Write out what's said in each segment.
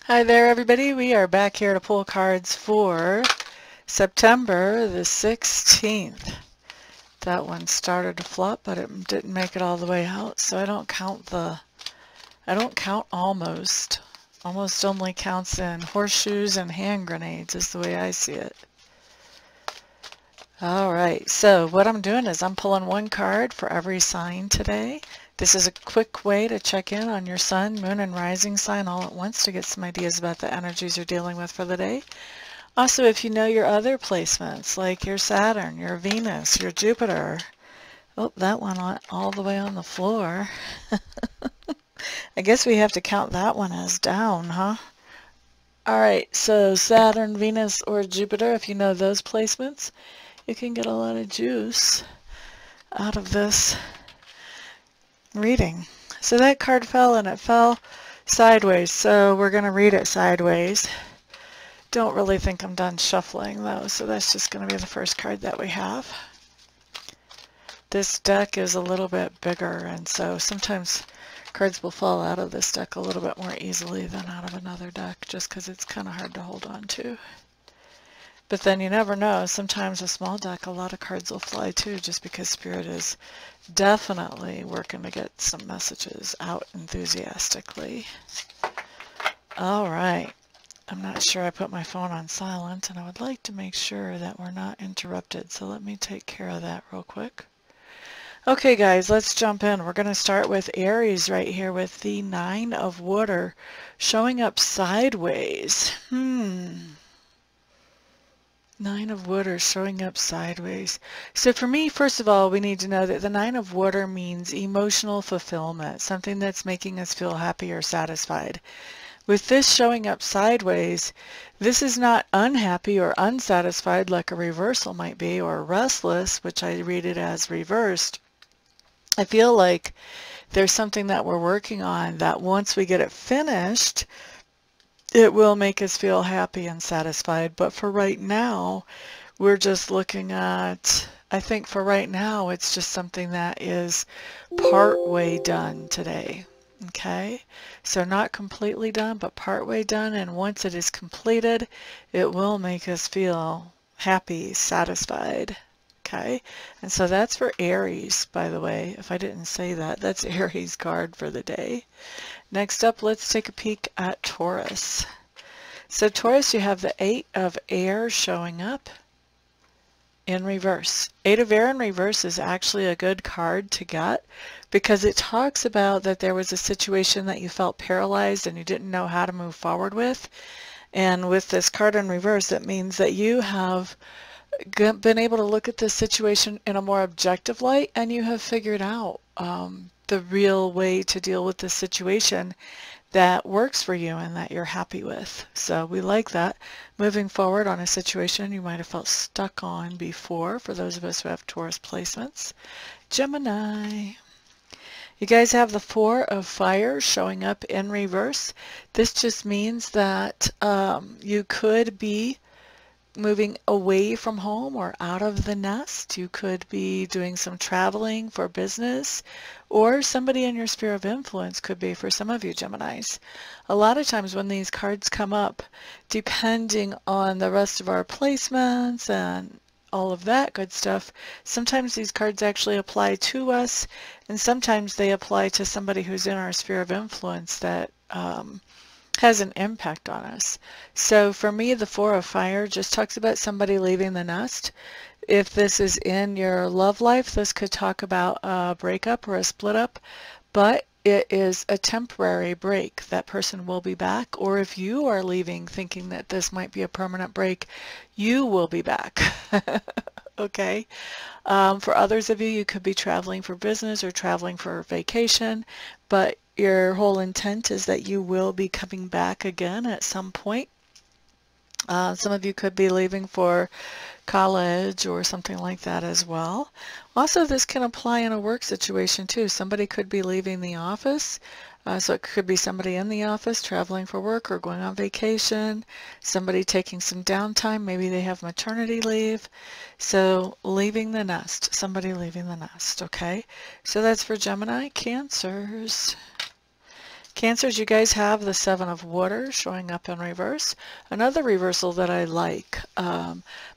Hi there, everybody. We are back here to pull cards for September the 16th. That one started to flop, but it didn't make it all the way out, so I don't count almost. Almost only counts in horseshoes and hand grenades is the way I see it. All right, so what I'm doing is I'm pulling one card for every sign today. This is a quick way to check in on your sun, moon, and rising sign all at once to get some ideas about the energies you're dealing with for the day. Also, if you know your other placements, like your Saturn, your Venus, your Jupiter. Oh, that one all the way on the floor. I guess we have to count that one as down, huh? All right, so Saturn, Venus, or Jupiter, if you know those placements, you can get a lot of juice out of this reading. So that card fell, and it fell sideways, so we're going to read it sideways. Don't really think I'm done shuffling though, so that's just going to be the first card that we have. This deck is a little bit bigger, and so sometimes cards will fall out of this deck a little bit more easily than out of another deck, just because it's kind of hard to hold on to. But then you never know. Sometimes a small deck, a lot of cards will fly too, just because Spirit is definitely working to get some messages out enthusiastically. All right. I'm not sure I put my phone on silent, and I would like to make sure that we're not interrupted. So let me take care of that real quick. Okay, guys, let's jump in. We're going to start with Aries right here with the Nine of Water showing up sideways. Nine of Water showing up sideways. So for me, first of all, we need to know that the Nine of Water means emotional fulfillment, something that's making us feel happy or satisfied. With this showing up sideways, this is not unhappy or unsatisfied like a reversal might be, or restless, which I read it as reversed. I feel like there's something that we're working on that once we get it finished, it will make us feel happy and satisfied. But for right now, we're just looking at, I think for right now, it's just something that is part way done today. Okay, so not completely done, but part way done. And once it is completed, it will make us feel happy, satisfied. Okay, and so that's for Aries, by the way. If I didn't say that, that's Aries card for the day. Next up, let's take a peek at Taurus. So Taurus, you have the Eight of Air showing up in reverse. Eight of Air in reverse is actually a good card to get because it talks about that there was a situation that you felt paralyzed and you didn't know how to move forward with. And with this card in reverse, it means that you have been able to look at this situation in a more objective light, and you have figured out the real way to deal with this situation that works for you and that you're happy with. So we like that. Moving forward on a situation you might have felt stuck on before, for those of us who have Taurus placements. Gemini. You guys have the Four of Fire showing up in reverse. This just means that you could be moving away from home or out of the nest. You could be doing some traveling for business, or somebody in your sphere of influence could be for some of you Geminis. A lot of times when these cards come up, depending on the rest of our placements and all of that good stuff, sometimes these cards actually apply to us, and sometimes they apply to somebody who's in our sphere of influence that has an impact on us. So for me, the Four of Fire just talks about somebody leaving the nest. If this is in your love life, this could talk about a breakup or a split up, but it is a temporary break. That person will be back. Or if you are leaving thinking that this might be a permanent break, you will be back. Okay. For others of you, you could be traveling for business or traveling for vacation, but your whole intent is that you will be coming back again at some point. Some of you could be leaving for college or something like that as well. Also, this can apply in a work situation too. Somebody could be leaving the office. So it could be somebody in the office traveling for work or going on vacation, somebody taking some downtime, maybe they have maternity leave. So leaving the nest, somebody leaving the nest, okay? So that's for Gemini. Cancers. Cancers, you guys have the Seven of Water showing up in reverse. Another reversal that I like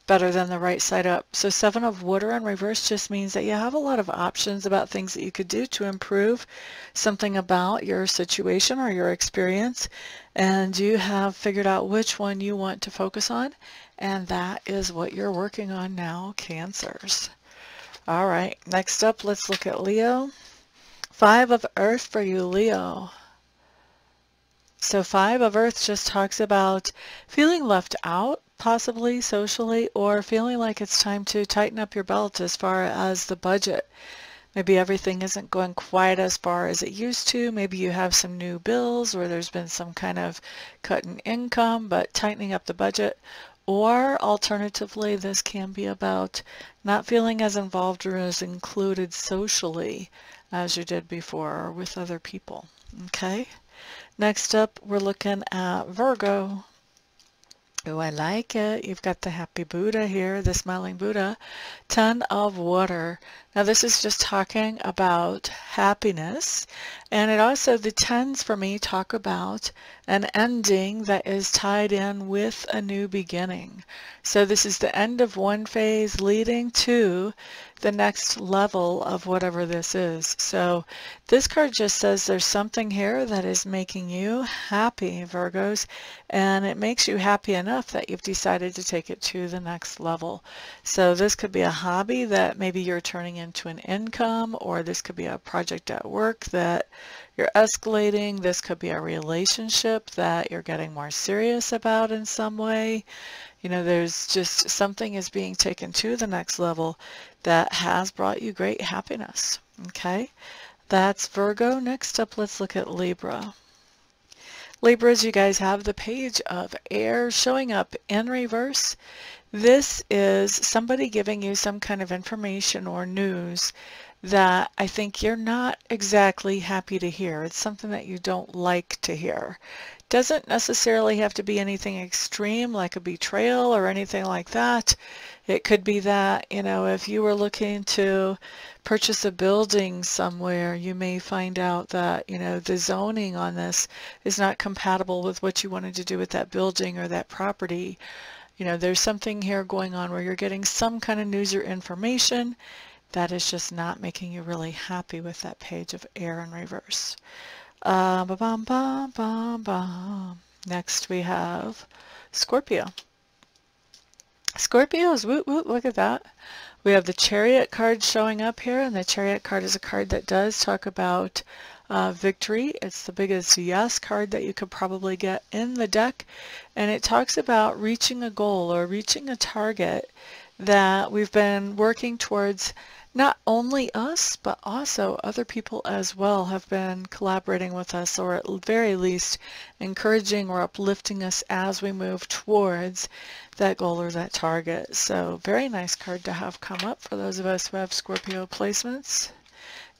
better than the right side up. So Seven of Water in reverse just means that you have a lot of options about things that you could do to improve something about your situation or your experience, and you have figured out which one you want to focus on, and that is what you're working on now, Cancers. All right, next up, let's look at Leo. Five of Earth for you, Leo. So Five of Earth just talks about feeling left out, possibly socially, or feeling like it's time to tighten up your belt as far as the budget. Maybe everything isn't going quite as far as it used to. Maybe you have some new bills or there's been some kind of cut in income, but tightening up the budget. Or alternatively, this can be about not feeling as involved or as included socially as you did before or with other people. Okay? Next up, we're looking at Virgo. Oh, I like it. You've got the happy Buddha here, the smiling Buddha. 10 of Water. Now this is just talking about happiness, and it also, the 10s for me talk about an ending that is tied in with a new beginning. So this is the end of one phase leading to the next level of whatever this is. So this card just says there's something here that is making you happy, Virgos, and it makes you happy enough that you've decided to take it to the next level. So this could be a hobby that maybe you're turning into an income, or this could be a project at work that you're escalating. This could be a relationship that you're getting more serious about in some way. You know, there's just something is being taken to the next level that has brought you great happiness. Okay, that's Virgo. Next up, let's look at Libra. Libras, you guys have the Page of Air showing up in reverse. This is somebody giving you some kind of information or news that I think you're not exactly happy to hear. It's something that you don't like to hear. Doesn't necessarily have to be anything extreme like a betrayal or anything like that. It could be that, you know, if you were looking to purchase a building somewhere, you may find out that, you know, the zoning on this is not compatible with what you wanted to do with that building or that property. You know, there's something here going on where you're getting some kind of news or information that is just not making you really happy with that Page of Air in reverse. Next we have Scorpio. Scorpios, woot woot, look at that. We have the Chariot card showing up here, and the Chariot card is a card that does talk about victory. It's the biggest yes card that you could probably get in the deck, and it talks about reaching a goal or reaching a target that we've been working towards. Not only us, but also other people as well have been collaborating with us, or at very least encouraging or uplifting us as we move towards that goal or that target. So very nice card to have come up for those of us who have Scorpio placements.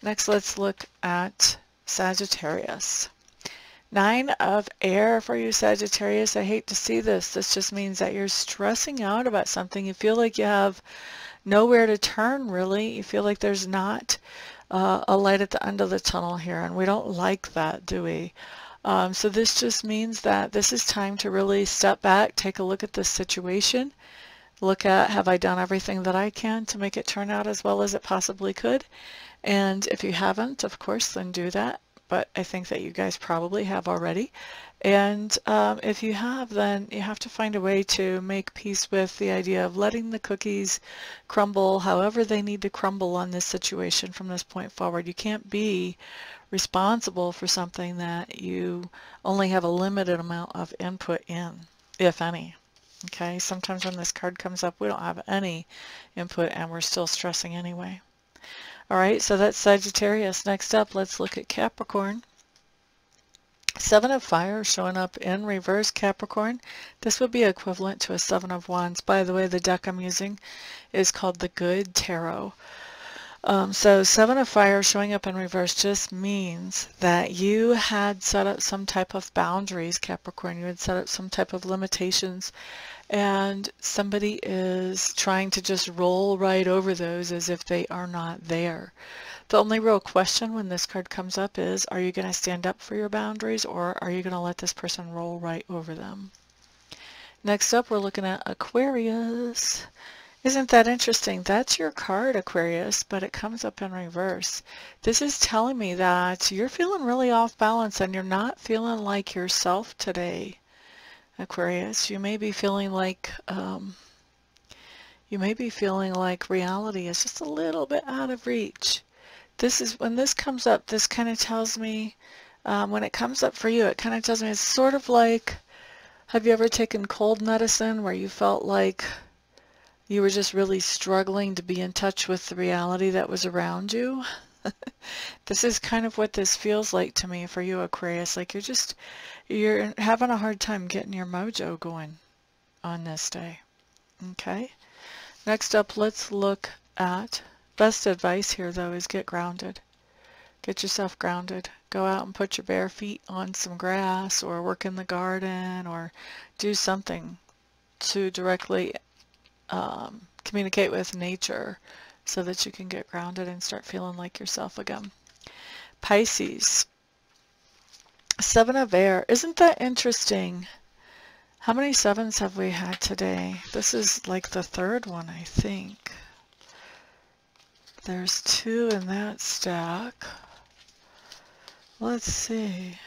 Next, let's look at Sagittarius. 9 of Air for you, Sagittarius. I hate to see this. This just means that you're stressing out about something. You feel like you have nowhere to turn, really. You feel like there's not a light at the end of the tunnel here, and we don't like that, do we? So this just means that this is time to really step back, take a look at this situation, look at, have I done everything that I can to make it turn out as well as it possibly could? And if you haven't, of course, then do that. But I think that you guys probably have already. And if you have, then you have to find a way to make peace with the idea of letting the cookies crumble however they need to crumble on this situation from this point forward. You can't be responsible for something that you only have a limited amount of input in, if any. Okay, sometimes when this card comes up, we don't have any input and we're still stressing anyway. All right, so that's Sagittarius. Next up, let's look at Capricorn. 7 of Fire showing up in reverse, Capricorn. This would be equivalent to a 7 of Wands. By the way, the deck I'm using is called the Good Tarot. So Seven of Fire showing up in reverse just means that you had set up some type of boundaries, Capricorn. You had set up some type of limitations, and somebody is trying to just roll right over those as if they are not there. The only real question when this card comes up is, are you going to stand up for your boundaries, or are you going to let this person roll right over them? Next up, we're looking at Aquarius. Isn't that interesting? That's your card, Aquarius, but it comes up in reverse. This is telling me that you're feeling really off balance and you're not feeling like yourself today, Aquarius. You may be feeling like reality is just a little bit out of reach. This is when this comes up. This kind of tells me when it comes up for you, it kind of tells me it's sort of like, have you ever taken cold medicine where you felt like you were just really struggling to be in touch with the reality that was around you? This is kind of what this feels like to me for you, Aquarius. Like you're having a hard time getting your mojo going on this day. Okay. Next up, let's look at best advice here, though, is get grounded. Get yourself grounded. Go out and put your bare feet on some grass, or work in the garden, or do something to directly communicate with nature so that you can get grounded and start feeling like yourself again. Pisces, Seven of Air. Isn't that interesting? How many sevens have we had today? This is like the third one, I think. There's two in that stack. Let's see.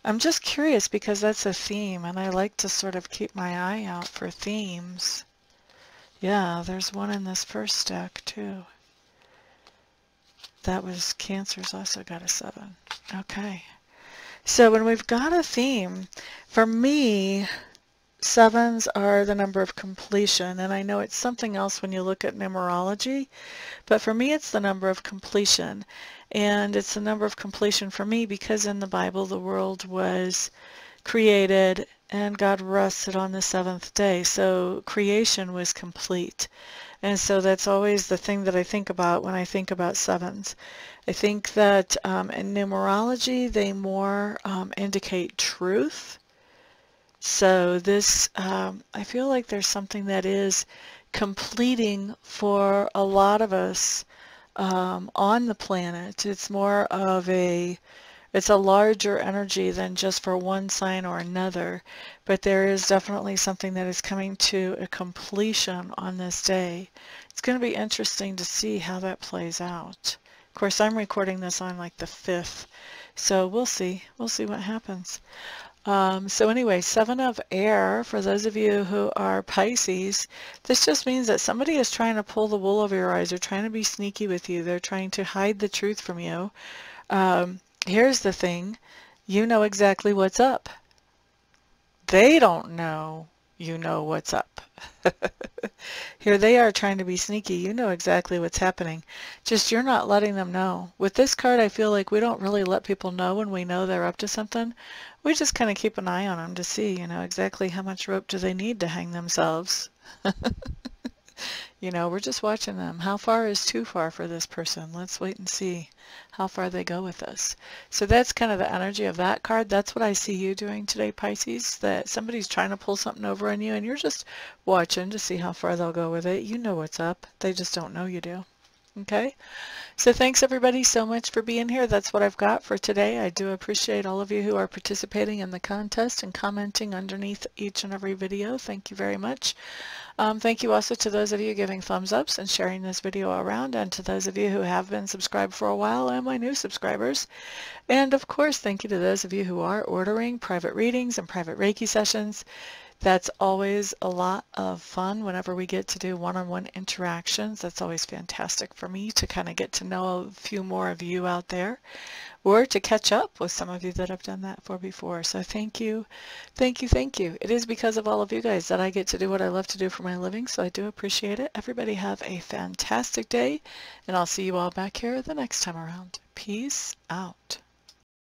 I'm just curious because that's a theme, and I like to sort of keep my eye out for themes. Yeah, there's one in this first stack too. That was Cancer's also got a 7. Okay. So when we've got a theme, for me, 7s are the number of completion, and I know it's something else when you look at numerology, but for me it's the number of completion. And it's the number of completion for me because in the Bible the world was created and God rested on the 7th day. So creation was complete. And so that's always the thing that I think about when I think about 7s. I think that in numerology they more indicate truth. So this, I feel like there's something that is completing for a lot of us on the planet. It's more of it's a larger energy than just for one sign or another, but there is definitely something that is coming to a completion on this day. It's going to be interesting to see how that plays out. Of course, I'm recording this on like the 5th, so we'll see. We'll see what happens. So anyway, 7 of Air, for those of you who are Pisces, this just means that somebody is trying to pull the wool over your eyes. They're trying to be sneaky with you. They're trying to hide the truth from you. Here's the thing. You know exactly what's up. They don't know you know what's up. Here they are trying to be sneaky. You know exactly what's happening. Just you're not letting them know. With this card, I feel like we don't really let people know when we know they're up to something. We just kind of keep an eye on them to see, exactly how much rope do they need to hang themselves. We're just watching them. How far is too far for this person? Let's wait and see how far they go with us. So that's kind of the energy of that card. That's what I see you doing today, Pisces, that somebody's trying to pull something over on you and you're just watching to see how far they'll go with it. You know what's up. They just don't know you do. Okay? So thanks everybody so much for being here. That's what I've got for today. I do appreciate all of you who are participating in the contest and commenting underneath each and every video. Thank you very much. Thank you also to those of you giving thumbs ups and sharing this video around, and to those of you who have been subscribed for a while and my new subscribers. And of course, thank you to those of you who are ordering private readings and private Reiki sessions. That's always a lot of fun whenever we get to do one-on-one interactions. That's always fantastic for me to kind of get to know a few more of you out there, or to catch up with some of you that I've done that for before. So thank you, thank you, thank you. It is because of all of you guys that I get to do what I love to do for my living, so I do appreciate it. Everybody have a fantastic day, and I'll see you all back here the next time around. Peace out.